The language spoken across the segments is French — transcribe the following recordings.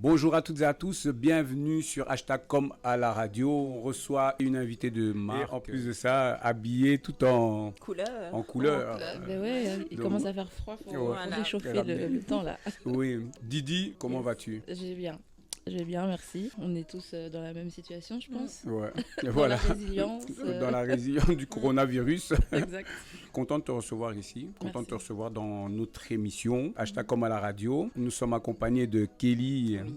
Bonjour à toutes et à tous, bienvenue sur Hashtag Comme à la radio. On reçoit une invitée de marque. Et en plus de ça, habillée tout en couleur. En couleur. Ben ouais, il commence à faire froid, faut réchauffer le temps là. Oui, Didi, comment vas-tu? Je vais bien, merci. On est tous dans la même situation, je pense. Ouais. Dans Voilà. la résilience. Dans la résilience du coronavirus. Exact. Content de te recevoir ici, content de te recevoir dans notre émission Hashtag Comme à la radio. Nous sommes accompagnés de Kelly. Oui.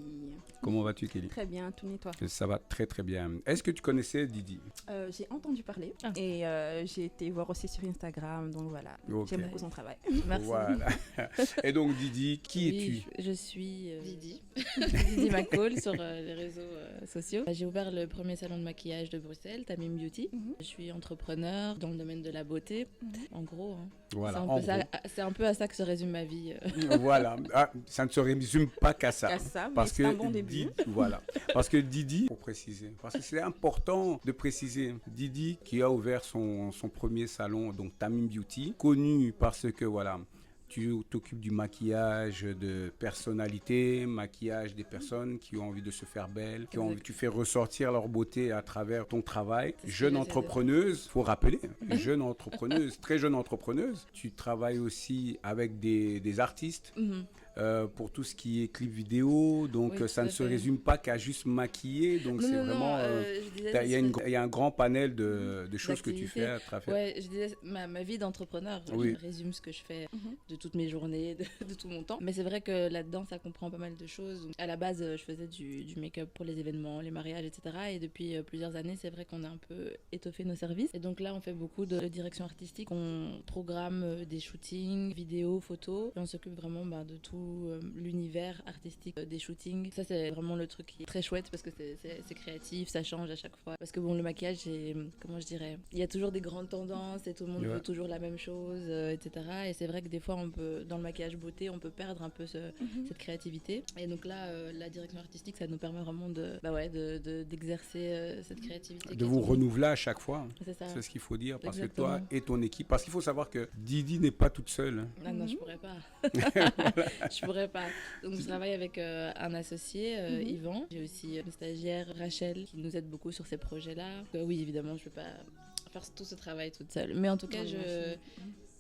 Comment vas-tu, Kelly? Très bien, tout et toi? Ça va très très bien. Est-ce que tu connaissais Didi? J'ai entendu parler et j'ai été voir aussi sur Instagram, donc voilà, Ok. j'aime beaucoup son travail. Merci. Voilà. Et donc Didi, qui es-tu? Je suis Didi. Didi McCall sur les réseaux sociaux. J'ai ouvert le premier salon de maquillage de Bruxelles, Tamim Beauty. Je suis entrepreneur dans le domaine de la beauté, en gros. Hein. Voilà. C'est un peu à ça que se résume ma vie. Voilà. Ah, ça ne se résume pas qu'à ça. Parce que c'est un bon début. Voilà. Parce que Didi, pour préciser, parce que c'est important de préciser, Didi qui a ouvert son premier salon, donc Tamim Beauty, connu parce que voilà, tu t'occupes du maquillage de personnalités, maquillage des personnes qui ont envie de se faire belles, tu fais ressortir leur beauté à travers ton travail. Jeune entrepreneuse, faut rappeler, jeune entrepreneuse, très jeune entrepreneuse. Tu travailles aussi avec des artistes. Pour tout ce qui est clip vidéo, donc oui, ça ne se résume pas qu'à juste maquiller, donc c'est vraiment il y a un grand panel de choses que tu fais à travers. Ouais, je disais ma vie d'entrepreneur, je résume ce que je fais de toutes mes journées, de tout mon temps, mais c'est vrai que là-dedans ça comprend pas mal de choses. Donc, à la base je faisais du make-up pour les événements, les mariages, etc. Et depuis plusieurs années c'est vrai qu'on a un peu étoffé nos services, et donc là on fait beaucoup de direction artistique, on programme des shootings, vidéos, photos, et on s'occupe vraiment de tout l'univers artistique des shootings. Ça c'est vraiment le truc qui est très chouette parce que c'est créatif, ça change à chaque fois. Parce que bon, le maquillage, c'est, comment je dirais, il y a toujours des grandes tendances et tout le monde veut toujours la même chose, etc. Et c'est vrai que des fois, dans le maquillage beauté, on peut perdre un peu cette créativité. Et donc là, la direction artistique, ça nous permet vraiment d'exercer cette créativité. De vous renouveler à chaque fois. C'est ça. C'est ce qu'il faut dire. Parce Exactement. que toi et ton équipe, parce qu'il faut savoir que Didi n'est pas toute seule. Non, je pourrais pas. Je pourrais pas. Donc je travaille avec un associé, Yvan. J'ai aussi une stagiaire, Rachel, qui nous aide beaucoup sur ces projets-là. Oui, évidemment, je peux pas faire tout ce travail toute seule. Mais en tout cas,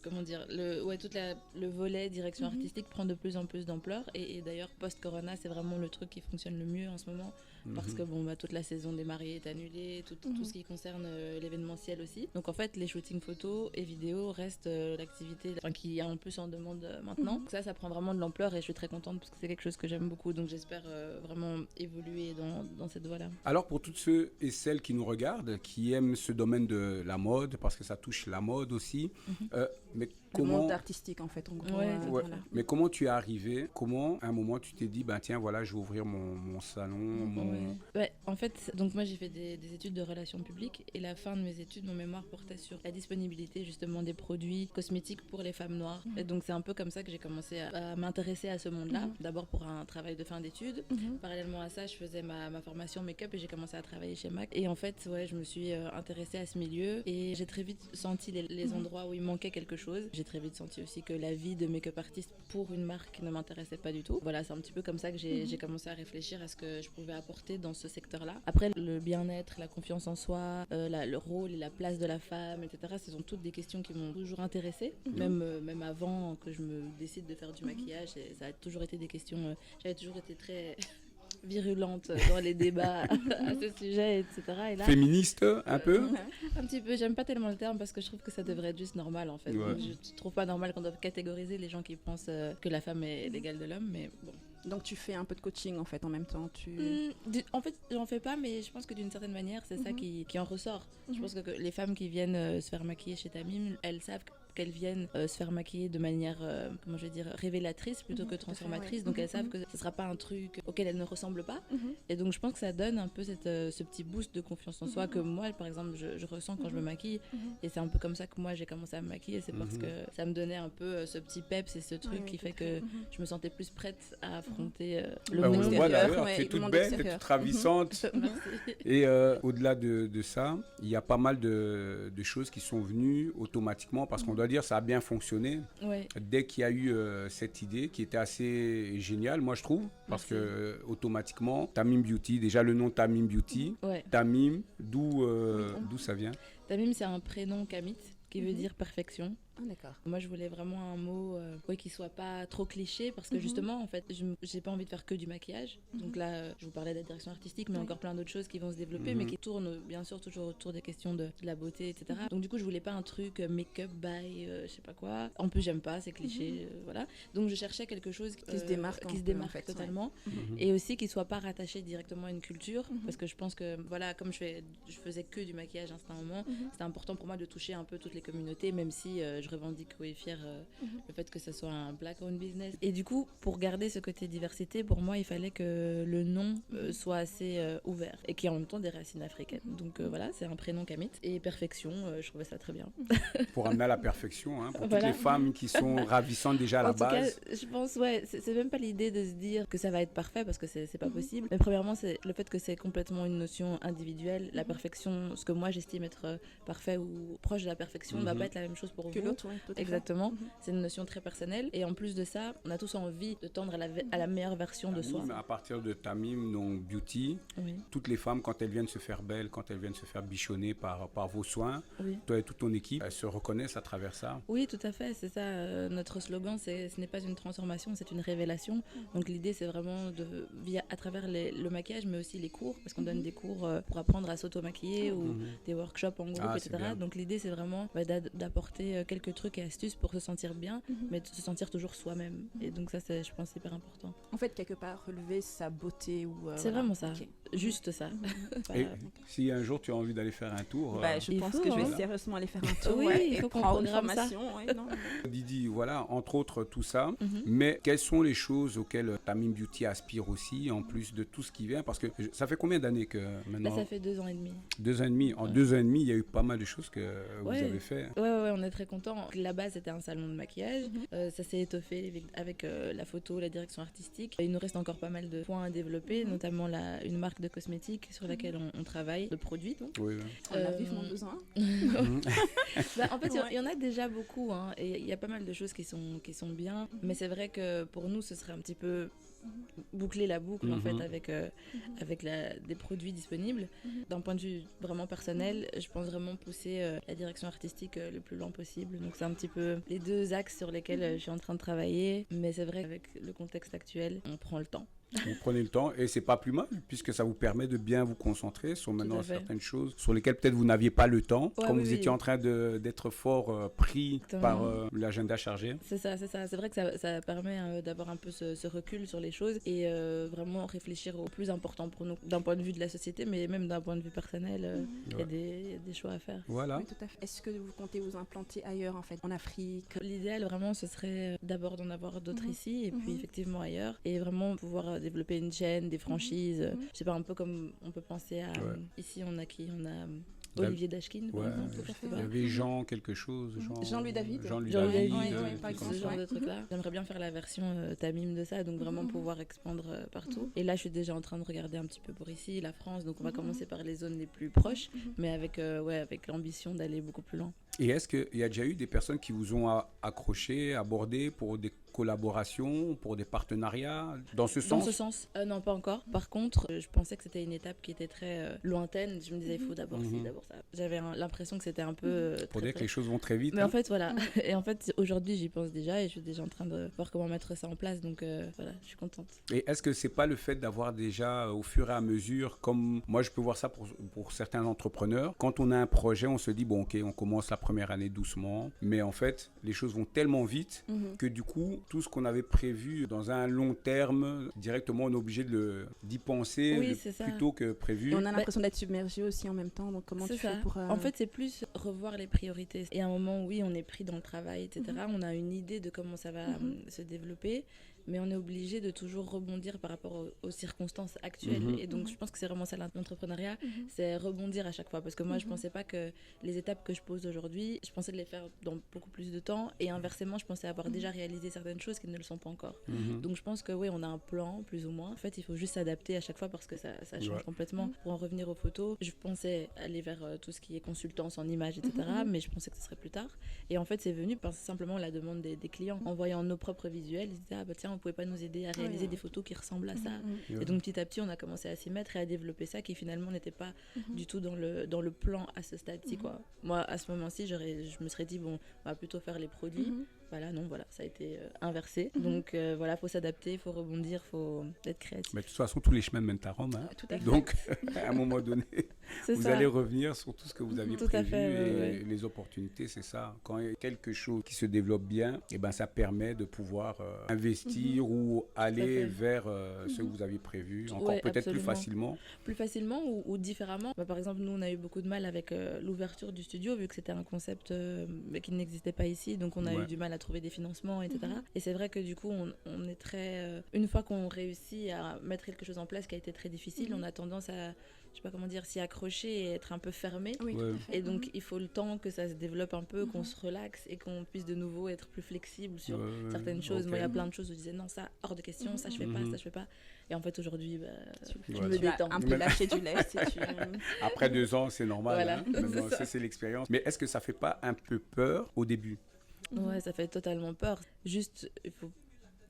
comment dire, le volet direction artistique prend de plus en plus d'ampleur, et d'ailleurs post-corona c'est vraiment le truc qui fonctionne le mieux en ce moment, parce que toute la saison des mariés est annulée, tout ce qui concerne l'événementiel aussi. Donc en fait les shootings photos et vidéos restent l'activité qui est un peu en demande maintenant. Donc ça prend vraiment de l'ampleur et je suis très contente parce que c'est quelque chose que j'aime beaucoup, donc j'espère vraiment évoluer dans cette voie-là. Alors pour tous ceux et celles qui nous regardent, qui aiment ce domaine de la mode, parce que ça touche la mode aussi, mais le monde artistique en fait, en gros. Voilà. Mais comment tu es arrivé? Comment à un moment tu t'es dit tiens voilà, je vais ouvrir mon salon, en fait, donc moi j'ai fait des études de relations publiques, et la fin de mes études, mon mémoire portait sur la disponibilité justement des produits cosmétiques pour les femmes noires. Et donc c'est un peu comme ça que j'ai commencé à m'intéresser à ce monde-là. D'abord pour un travail de fin d'études. Parallèlement à ça, je faisais ma formation make-up et j'ai commencé à travailler chez MAC. Et en fait, je me suis intéressée à ce milieu et j'ai très vite senti les endroits où il manquait quelque chose. J'ai très vite senti aussi que la vie de make-up artiste pour une marque ne m'intéressait pas du tout. Voilà, c'est un petit peu comme ça que j'ai commencé à réfléchir à ce que je pouvais apporter dans ce secteur-là. Après, le bien-être, la confiance en soi, le rôle et la place de la femme, etc., ce sont toutes des questions qui m'ont toujours intéressée, même avant que je me décide de faire du maquillage. Ça a toujours été des questions, j'avais toujours été très virulente dans les débats à ce sujet, etc. Et là, féministe un peu, un petit peu. J'aime pas tellement le terme parce que je trouve que ça devrait être juste normal en fait. Donc, je trouve pas normal qu'on doive catégoriser les gens qui pensent que la femme est l'égale de l'homme, mais bon. Donc tu fais un peu de coaching en fait en même temps. En fait, j'en fais pas, mais je pense que d'une certaine manière, c'est ça qui en ressort. Je pense que les femmes qui viennent se faire maquiller chez Tamim, elles savent qu'elles viennent se faire maquiller de manière, comment je vais dire, révélatrice plutôt que transformatrice. Donc elles savent que ce sera pas un truc auquel elles ne ressemblent pas. Et donc je pense que ça donne un peu ce petit boost de confiance en soi que moi, par exemple, je ressens quand je me maquille. Et c'est un peu comme ça que moi j'ai commencé à me maquiller. C'est parce que ça me donnait un peu ce petit peps et ce truc qui fait que je me sentais plus prête à affronter le monde extérieur. D'ailleurs, tu es toute belle, tu es toute ravissante. Et au-delà de ça, il y a pas mal de choses qui sont venues automatiquement parce qu'on doit doit dire, ça a bien fonctionné. Ouais. Dès qu'il y a eu cette idée qui était assez géniale, moi je trouve, parce Merci. que automatiquement, Tamim Beauty, déjà le nom Tamim Beauty, Ouais. Tamim, d'où ça vient? Tamim, c'est un prénom kamite qui veut dire perfection. Ah, d'accord. Moi, je voulais vraiment un mot qui soit pas trop cliché parce que justement, en fait, j'ai pas envie de faire que du maquillage. Donc là, je vous parlais de la direction artistique, mais encore plein d'autres choses qui vont se développer, mais qui tournent bien sûr toujours autour des questions de la beauté, etc. Donc du coup, je voulais pas un truc make-up by je sais pas quoi. En plus, j'aime pas, c'est cliché, voilà. Donc je cherchais quelque chose Qui se démarque qui un se peu, démarque en fait, totalement, et aussi qui soit pas rattaché directement à une culture, parce que je pense que voilà, comme je faisais que du maquillage à un moment, c'était important pour moi de toucher un peu toutes les communautés, même si je revendique et fière le fait que ce soit un black-owned business. Et du coup, pour garder ce côté diversité, pour moi, il fallait que le nom soit assez ouvert et qui ait en même temps des racines africaines. Donc voilà, c'est un prénom kamite. Et perfection, je trouvais ça très bien. Pour amener à la perfection, hein, pour Voilà. toutes les femmes qui sont ravissantes déjà à la En tout cas, base. je pense, ouais, c'est même pas l'idée de se dire que ça va être parfait parce que c'est pas possible. Mais premièrement, c'est le fait que c'est complètement une notion individuelle. La perfection, ce que moi j'estime être parfait ou proche de la perfection, ne va pas être la même chose pour Que vous. l'autre, oui, tout à fait. Exactement. C'est une notion très personnelle. Et en plus de ça, on a tous envie de tendre à la meilleure version de soi. Tamim, à partir de Tamim, donc Beauty, Oui, toutes les femmes, quand elles viennent se faire belles, quand elles viennent se faire bichonner par vos soins, oui. toi et toute ton équipe, elles se reconnaissent à travers ça. Oui, tout à fait, c'est ça. Notre slogan, ce n'est pas une transformation, c'est une révélation. Donc l'idée, c'est vraiment à travers le maquillage, mais aussi les cours, parce qu'on donne des cours pour apprendre à s'auto-maquiller ou des workshops en groupe, Ah, c'est etc. bien. Donc l'idée, c'est vraiment d'apporter quelques trucs et astuces pour se sentir bien, mais de se sentir toujours soi-même. Et donc ça, c'est, je pense, hyper important. En fait, quelque part, relever sa beauté ou... C'est voilà. vraiment ça, Ok. juste ça. Et si un jour tu as envie d'aller faire un tour, Bah, je Il pense faut, que je vais hein. sérieusement aller faire un tour Oui, ouais, il et faut qu'on prendre une programme ça. formation. Ouais, non. Didi, voilà, entre autres tout ça, mais quelles sont les choses auxquelles Tamim Beauty aspire aussi, en plus de tout ce qui vient? Parce que ça fait combien d'années que Là, maintenant? ça fait 2 ans et demi. 2 ans et demi. En 2 ans et demi, il y a eu pas mal de choses que vous Ouais. avez fait. Ouais, on est très contents. La base, c'était un salon de maquillage. Ça s'est étoffé avec la photo, la direction artistique. Il nous reste encore pas mal de points à développer, notamment une marque de cosmétiques sur laquelle on travaille, de produits. Donc. Oui, oui. On a vivement besoin. Bah, en fait, il Ouais. y en a déjà beaucoup, hein, et il y a pas mal de choses qui sont bien. Mais c'est vrai que pour nous, ce serait un petit peu boucler la boucle en fait avec des produits disponibles. D'un point de vue vraiment personnel, je pense vraiment pousser la direction artistique le plus loin possible. Donc c'est un petit peu les deux axes sur lesquels je suis en train de travailler. Mais c'est vrai qu'avec le contexte actuel, on prend le temps. Vous prenez le temps et c'est pas plus mal puisque ça vous permet de bien vous concentrer sur maintenant à fait. certaines choses sur lesquelles peut-être vous n'aviez pas le temps, Ouais, comme oui, vous oui. étiez en train d'être fort pris Exactement. par l'agenda chargé. C'est ça. C'est vrai que ça permet d'avoir un peu ce recul sur les choses et vraiment réfléchir au plus important pour nous, d'un point de vue de la société, mais même d'un point de vue personnel. Il y a des choix à faire. Voilà. Oui, tout à fait. Est-ce que vous comptez vous implanter ailleurs, en fait, en Afrique? L'idéal vraiment ce serait d'abord d'en avoir d'autres ici et puis effectivement ailleurs et vraiment pouvoir développer une chaîne, des franchises, je sais pas, un peu comme on peut penser à ici on a Olivier Dashkin par Ouais, exemple, je sais il pas. y avait Jean quelque chose, Jean-Louis David. Jean-Louis Jean-Louis David, David, ouais, par des trucs exemple, ce comme ça. genre de trucs là. J'aimerais bien faire la version Tamim de ça, donc vraiment pouvoir expandre partout. Et là je suis déjà en train de regarder un petit peu pour ici, la France, donc on va commencer par les zones les plus proches, mais avec l'ambition d'aller beaucoup plus loin. Et est-ce qu'il y a déjà eu des personnes qui vous ont accroché, abordé pour des collaborations, pour des partenariats, dans ce Dans sens? ce sens, non, pas encore. Par contre, je pensais que c'était une étape qui était très lointaine. Je me disais, il faut d'abord ci, d'abord ça. J'avais l'impression que c'était un peu. Pour très, dire que les choses vont très vite. Mais hein. en fait, voilà. Et en fait, aujourd'hui, j'y pense déjà et je suis déjà en train de voir comment mettre ça en place. Donc voilà, je suis contente. Et est-ce que c'est pas le fait d'avoir déjà, au fur et à mesure, comme moi je peux voir ça pour certains entrepreneurs, quand on a un projet, on se dit, bon ok, on commence la première année doucement, mais en fait, les choses vont tellement vite que du coup, tout ce qu'on avait prévu dans un long terme, directement, on est obligé d'y penser Oui, c'est ça. plutôt que prévu. Et on a l'impression d'être submergé aussi en même temps, donc comment C'est tu fais ça. pour... En fait, c'est plus revoir les priorités. Et à un moment, oui, on est pris dans le travail, etc. On a une idée de comment ça va se développer. mais on est obligé de toujours rebondir par rapport aux circonstances actuelles. Et donc, je pense que c'est vraiment ça l'entrepreneuriat, c'est rebondir à chaque fois. Parce que moi, je pensais pas que les étapes que je pose aujourd'hui, je pensais de les faire dans beaucoup plus de temps. Et inversement, je pensais avoir déjà réalisé certaines choses qui ne le sont pas encore. Donc, je pense que oui, on a un plan, plus ou moins. En fait, il faut juste s'adapter à chaque fois parce que ça change complètement. Pour en revenir aux photos, je pensais aller vers tout ce qui est consultance en images, etc. Mais je pensais que ce serait plus tard. Et en fait, c'est venu par simplement la demande des clients. En voyant nos propres visuels, ils disaient, ah bah tiens, vous pouvez pas nous aider à réaliser des photos qui ressemblent à ça. Et donc, petit à petit, on a commencé à s'y mettre et à développer ça qui finalement n'était pas du tout dans le plan à ce stade-ci, quoi. Moi, à ce moment-ci, je me serais dit, bon, on va plutôt faire les produits. Voilà, non, voilà, ça a été inversé. Donc voilà, faut s'adapter, faut rebondir, faut être créatif. Mais de toute façon, tous les chemins mènent à Rome. Hein. Tout à fait. Donc, à un moment donné, vous allez revenir sur tout ce que vous aviez tout prévu à fait, et les opportunités, c'est ça. Quand il y a quelque chose qui se développe bien, et ben, ça permet de pouvoir investir ou aller vers ce que vous aviez prévu, encore peut-être plus facilement. Plus facilement ou différemment. Bah, par exemple, nous, on a eu beaucoup de mal avec l'ouverture du studio, vu que c'était un concept qui n'existait pas ici. Donc, on a eu du mal à trouver des financements, etc. Et c'est vrai que du coup, on est très... une fois qu'on réussit à mettre quelque chose en place qui a été très difficile, on a tendance à, je sais pas comment dire, s'y accrocher et être un peu fermé. Oui, et donc, il faut le temps que ça se développe un peu, qu'on se relaxe et qu'on puisse de nouveau être plus flexible sur certaines choses. Moi, il y a plein de choses où je disais non, ça, hors de question, ça, je fais pas, ça, je fais pas. Et en fait, aujourd'hui, je me détends. Un peu lâcher du lest. Après 2 ans, c'est normal. Voilà. Hein. Maintenant, c'est l'expérience. Mais est-ce que ça fait pas un peu peur au début? Ouais, ça fait totalement peur. Juste, il faut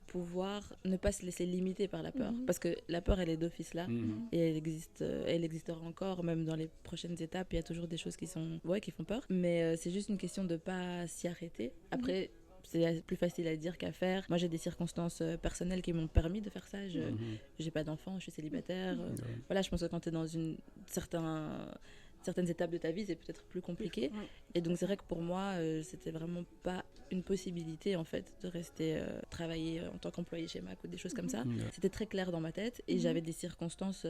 pouvoir ne pas se laisser limiter par la peur. Parce que la peur, elle est d'office là. Et elle existera encore, même dans les prochaines étapes. Il y a toujours des choses qui font peur. Mais c'est juste une question de ne pas s'y arrêter. Après, c'est plus facile à dire qu'à faire. Moi, j'ai des circonstances personnelles qui m'ont permis de faire ça. J'ai pas d'enfant, je suis célibataire. Voilà, je pense que quand tu es dans certaines étapes de ta vie, c'est peut-être plus compliqué. Et donc, c'est vrai que pour moi, c'était vraiment pas une possibilité, en fait, de rester travailler en tant qu'employé chez Mac ou des choses comme ça. C'était très clair dans ma tête et j'avais des circonstances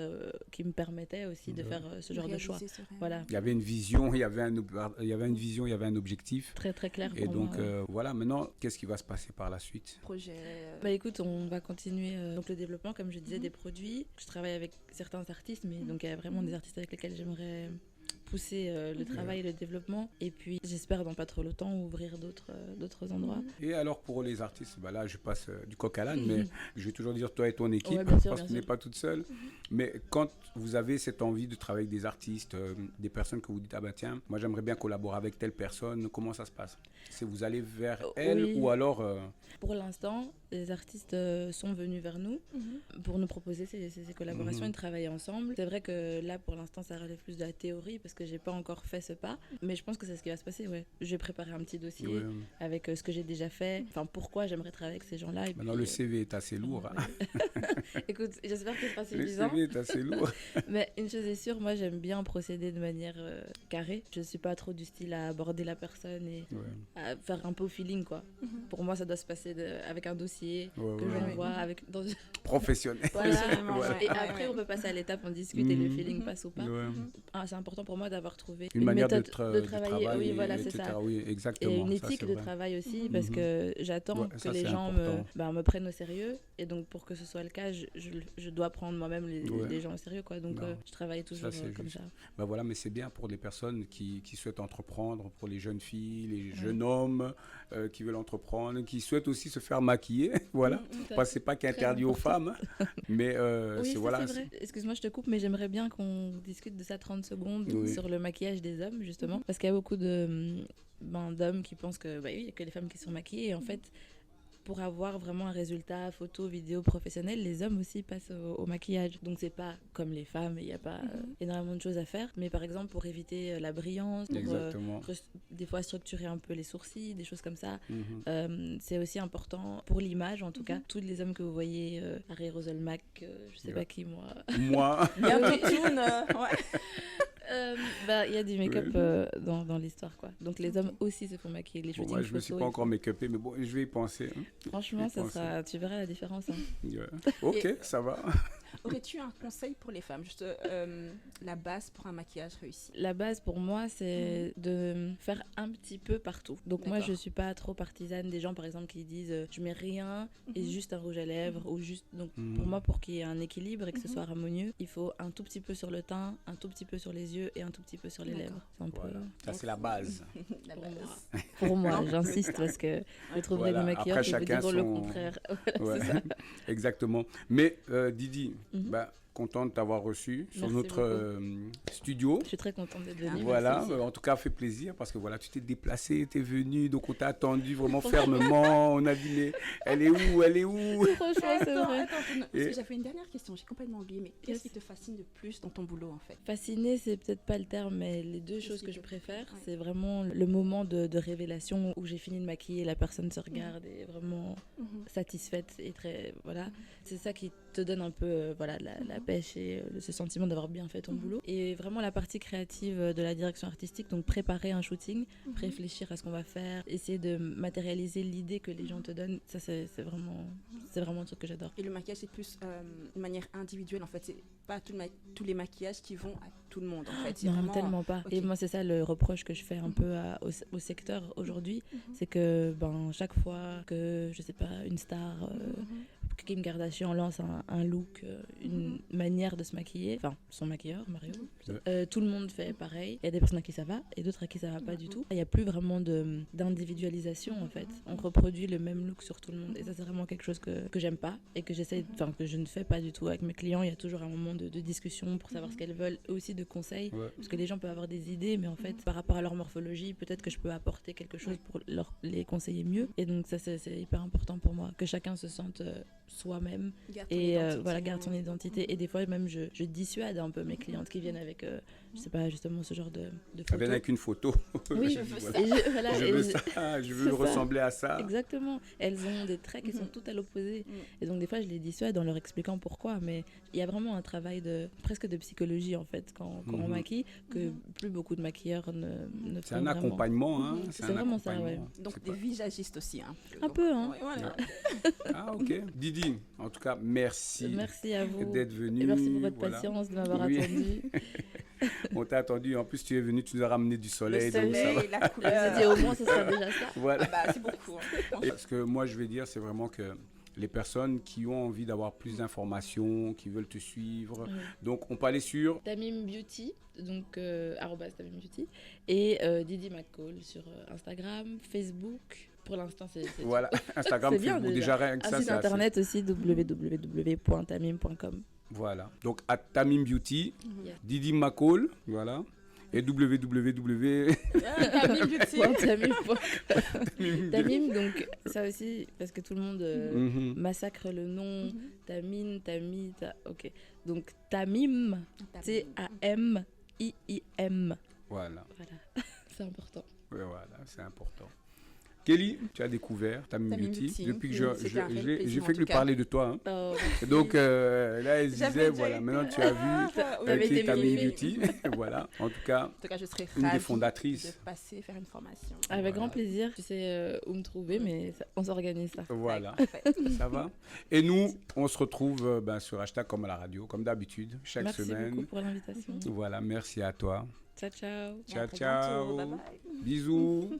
qui me permettaient aussi de faire ce genre de choix. Voilà. Il y avait une vision, il y avait un objectif. Très, très clair et pour donc, moi. voilà, maintenant, qu'est-ce qui va se passer par la suite? Projet. Bah écoute, on va continuer donc le développement, comme je disais, des produits. Je travaille avec certains artistes, mais donc il y a vraiment des artistes avec lesquels j'aimerais pousser le travail et le développement. Et puis, j'espère dans pas trop longtemps ouvrir d'autres endroits. Et alors, pour les artistes, bah là, je passe du coq à l'âne, mais je vais toujours dire toi et ton équipe, parce que tu n'es pas toute seule. Mais quand vous avez cette envie de travailler avec des artistes, des personnes que vous dites, ah bah tiens, moi j'aimerais bien collaborer avec telle personne, comment ça se passe? C'est vous allez vers elle ou alors... Pour l'instant, les artistes sont venus vers nous pour nous proposer ces collaborations et de travailler ensemble. C'est vrai que là, pour l'instant, ça relève plus de la théorie parce que j'ai pas encore fait ce pas. Mais je pense que c'est ce qui va se passer, Je vais préparer un petit dossier avec ce que j'ai déjà fait. Enfin, pourquoi j'aimerais travailler avec ces gens-là. Et maintenant, le CV est assez lourd. Écoute, j'espère que ce sera suffisant. Le CV est assez lourd. Mais une chose est sûre, moi, j'aime bien procéder de manière carrée. Je suis pas trop du style à aborder la personne et à faire un peu au feeling, quoi. Pour moi, ça doit se passer avec un dossier que j'envoie dans professionnel. Voilà. Et après, on peut passer à l'étape, on discute et le feeling passe ou pas. C'est important pour moi d'avoir trouvé une manière méthode de travailler. Oui, voilà, c'est ça. Oui, exactement. Et une éthique de travail aussi, parce que j'attends que les gens me prennent au sérieux. Et donc, pour que ce soit le cas, je dois prendre moi-même les gens au sérieux, quoi. Donc, je travaille toujours comme ça. Bah voilà, mais c'est bien pour les personnes qui souhaitent entreprendre, pour les jeunes filles, les jeunes hommes qui veulent entreprendre, qui souhaitent aussi se faire maquiller. Voilà. C'est pas qu'interdit aux femmes, mais oui, voilà. C'est vrai. Excuse-moi, je te coupe, mais j'aimerais bien qu'on discute de ça 30 secondes sur le maquillage des hommes, justement. Parce qu'il y a beaucoup d'hommes qui pensent que, il y a que les femmes qui sont maquillées. Et en fait, pour avoir vraiment un résultat photo, vidéo professionnel, les hommes aussi passent au maquillage. Donc c'est pas comme les femmes, il n'y a pas énormément de choses à faire. Mais par exemple, pour éviter la brillance, pour des fois structurer un peu les sourcils, des choses comme ça, c'est aussi important pour l'image en tout cas. Tous les hommes que vous voyez, Harry Roselmack, je sais pas qui, moi. Moi. Bien Toon, Il y a du make-up Oui. dans l'histoire, quoi. Donc les hommes aussi se font maquiller. Les Bon, shootings moi, je me suis photos pas et encore tout. make-upé, mais bon, je vais y penser. Hein. Franchement, Je pense. tu verras la différence. Hein. Ouais. Ok, ça va. Aurais-tu un conseil pour les femmes, juste la base pour un maquillage réussi? La base pour moi, c'est de faire un petit peu partout. Donc moi, D'accord. je suis pas trop partisane des gens, par exemple, qui disent je mets rien et juste un rouge à lèvres ou juste. Donc pour moi, pour qu'il y ait un équilibre et que ce soit harmonieux, il faut un tout petit peu sur le teint, un tout petit peu sur les yeux et un tout petit peu sur les D'accord. lèvres. C'est un peu Voilà. Ça, c'est la base. La pour base. moi. Pour moi, j'insiste parce que je trouverai Voilà. des maquilleurs Après, qui vous chacun diront le son- contraire. Ouais, C'est ça. exactement. Mais Didi, Mhm. bah, content de t'avoir reçu sur Merci notre beaucoup. studio. Je suis très contente d'être venue. Voilà, merci. en tout cas, fait plaisir parce que voilà, tu t'es déplacé, tu es venu, donc on t'a attendu vraiment fermement. On a dit, mais elle est où? Elle est où? Franchement, c'est vrai. Attends, parce Et- que j'avais une dernière question, j'ai complètement oublié, mais qu'est-ce qui te fascine le plus dans ton boulot en fait? Fascinée, c'est peut-être pas le terme, mais les deux Qu'est-ce choses qui que te- je préfère, Ouais. c'est vraiment le moment de révélation où j'ai fini de maquiller, la personne se regarde et est vraiment satisfaite et très voilà. C'est ça qui te donne un peu voilà la pêche et ce sentiment d'avoir bien fait ton boulot. Et vraiment la partie créative de la direction artistique, donc préparer un shooting, réfléchir à ce qu'on va faire, essayer de matérialiser l'idée que les gens te donnent, ça c'est vraiment un truc que j'adore. Et le maquillage, c'est plus de manière individuelle en fait, c'est pas tous les maquillages qui vont à tout le monde en fait. C'est Non, vraiment, tellement pas. ok. Et moi, c'est ça le reproche que je fais un peu au secteur aujourd'hui. C'est que chaque fois que, je sais pas, une star, Kim Kardashian lance un look, une manière de se maquiller, enfin, son maquilleur, Mario, tout le monde fait pareil. Il y a des personnes à qui ça va et d'autres à qui ça va pas du tout. Il n'y a plus vraiment d'individualisation en fait. On reproduit le même look sur tout le monde. Et ça, c'est vraiment quelque chose que j'aime pas et que que je ne fais pas du tout avec mes clients. Il y a toujours un moment de discussion pour savoir ce qu'elles veulent, et aussi de conseils. Ouais. Parce que les gens peuvent avoir des idées, mais en fait, par rapport à leur morphologie, peut-être que je peux apporter quelque chose pour les conseiller mieux. Et donc ça, c'est hyper important pour moi, que chacun se sente soi-même Garde ton et identité. voilà, garde son identité. Et des fois, même, je dissuade un peu mes clientes qui viennent avec, je sais pas, justement ce genre de Elle photos. vient avec une photo. Oui, Je veux Voilà. et voilà, Je et veux ça, je veux c'est ça. ressembler à ça. Exactement. Elles ont des traits qui sont tout à l'opposé. Et donc, des fois, je les dissuade en leur expliquant pourquoi. Mais il y a vraiment un travail presque de psychologie, en fait, quand on maquille, que plus beaucoup de maquilleurs ne font C'est un vraiment. accompagnement, hein. C'est un vraiment ça, accompagnement. Donc C'est des pas- visagistes aussi. Hein. Un peu, hein. Ouais, voilà. Ah, ok. Didi, en tout cas, merci. Merci à vous. D'être venu. Et merci pour votre voilà. patience de m'avoir Oui. attendu. On t'a attendu. En plus, tu es venu, tu nous as ramené du soleil. Le donc ça va. soleil, la Je couleur. me dis, au moins, ce sera déjà ça. Voilà. Ah bah, c'est beaucoup. Hein. Et ce que moi je vais dire, c'est vraiment que les personnes qui ont envie d'avoir plus d'informations, qui veulent te suivre, donc on peut aller sur Tamim Beauty, donc @Tamim Beauty, et Didi McCall sur Instagram, Facebook. Pour l'instant, c'est voilà, Instagram, C'est bien, Facebook, déjà. déjà rien que un ça, site c'est assez. internet aussi, www.tamim.com. Voilà, donc à Tamim Beauty, Yes. Didi McCall, voilà, et www. Camille Beauty. Tamim, donc ça aussi, parce que tout le monde Mhm. massacre le nom, Tamim, ok. Donc Tamim, Tamim. Voilà, Voilà, c'est important. ouais, voilà, c'est important. Kelly, tu as découvert Tamim Tamim Beauty Beauty. depuis que C'était un réel j'ai plaisir, fait en que lui tout cas. parler de toi. Hein. Oh, Et donc là, elle J'avais disait, déjà voilà, été- maintenant tu as vu oui, T'avais qui est été Tamim briefée. Beauty. Voilà, en tout cas, En tout cas, je serais une des ravie fondatrices. de passer faire une formation. avec Voilà. grand plaisir. Tu sais où me trouver, mais on s'organise ça. Voilà, Parfait. ça va. Et nous, on se retrouve sur hashtag comme à la radio, comme d'habitude, chaque Merci semaine. beaucoup pour l'invitation. Voilà, merci à toi. Ciao, ciao. Et à Ciao, très ciao. bientôt. Bye bye. Bisous.